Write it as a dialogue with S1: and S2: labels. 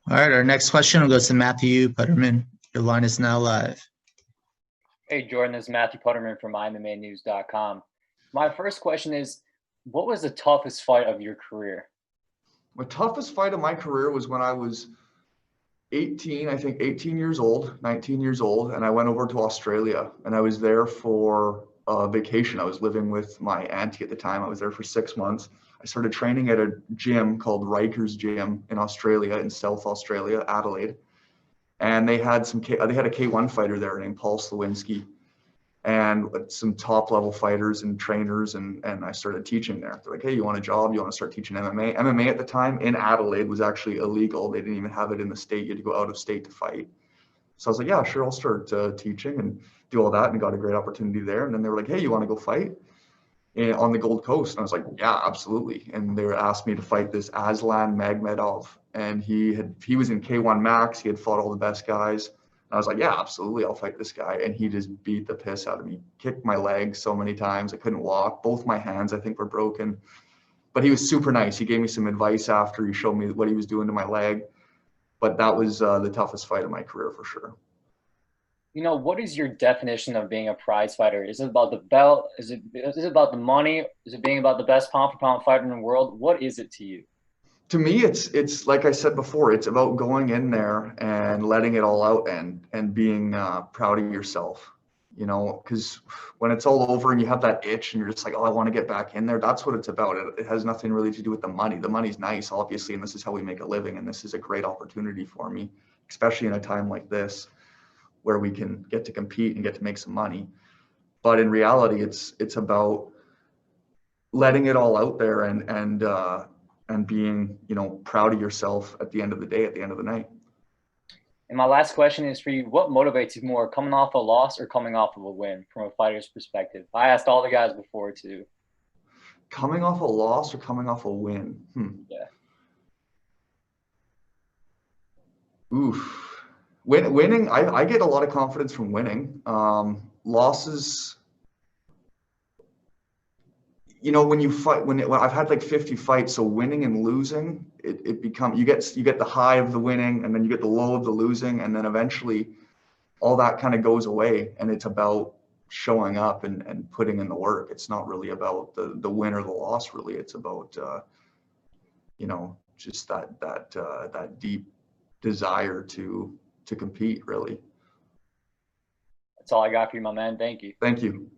S1: All right, our next question will go to Matthew Putterman. Your line is now live.
S2: Hey, Jordan, this is Matthew Putterman from MMAnews.com. My first question is, what was the toughest fight of your career?
S3: My toughest fight of my career was when I was 18, I think 18 years old, 19 years old, and I went over to Australia, and I was there for a vacation. I was living with my auntie at the time. I was there for 6 months. I started training at a gym called Riker's Gym in Australia, in South Australia, Adelaide. And they had a K1 fighter there named Paul Slawinski, and some top level fighters and trainers, and I started teaching there. They're like, hey, you want a job? You want to start teaching MMA? MMA at the time in Adelaide was actually illegal. They didn't even have it in the state. You had to go out of state to fight. So I was like, yeah, sure, I'll start teaching and do all that, and got a great opportunity there. And then they were like, hey, you want to go fight on the Gold Coast? And I was like, yeah, absolutely. And they asked me to fight this Aslan Magmedov, and he was in K1 Max. He had fought all the best guys. And I was like, yeah, absolutely, I'll fight this guy. And he just beat the piss out of me, kicked my legs so many times I couldn't walk. Both my hands, I think, were broken. But he was super nice. He gave me some advice after. He showed me what he was doing to my leg. But that was the toughest fight of my career for sure.
S2: You know, what is your definition of being a prize fighter? Is it about the belt? Is it about the money? Is it being about the best pound for pound fighter in the world? What is it to you?
S3: To me, it's like I said before, it's about going in there and letting it all out and being proud of yourself, you know, because when it's all over and you have that itch and you're just like, oh, I want to get back in there, that's what it's about. It has nothing really to do with the money. The money's nice, obviously, and this is how we make a living, and this is a great opportunity for me, especially in a time like this where we can get to compete and get to make some money. But in reality, it's about letting it all out there and being, you know, proud of yourself at the end of the day, at the end of the night.
S2: And my last question is for you, what motivates you more, coming off a loss or coming off of a win from a fighter's perspective? I asked all the guys before too.
S3: Coming off a loss or coming off a win?
S2: Yeah.
S3: Oof. Winning, I get a lot of confidence from winning. Losses, you know, when you fight, when I've had like 50 fights, so winning and losing, it becomes, you get the high of the winning, and then you get the low of the losing, and then eventually all that kind of goes away, and it's about showing up and putting in the work. It's not really about the win or the loss, really. It's about you know, just that deep desire to compete, really.
S2: That's all I got for you, my man. Thank you.
S3: Thank you.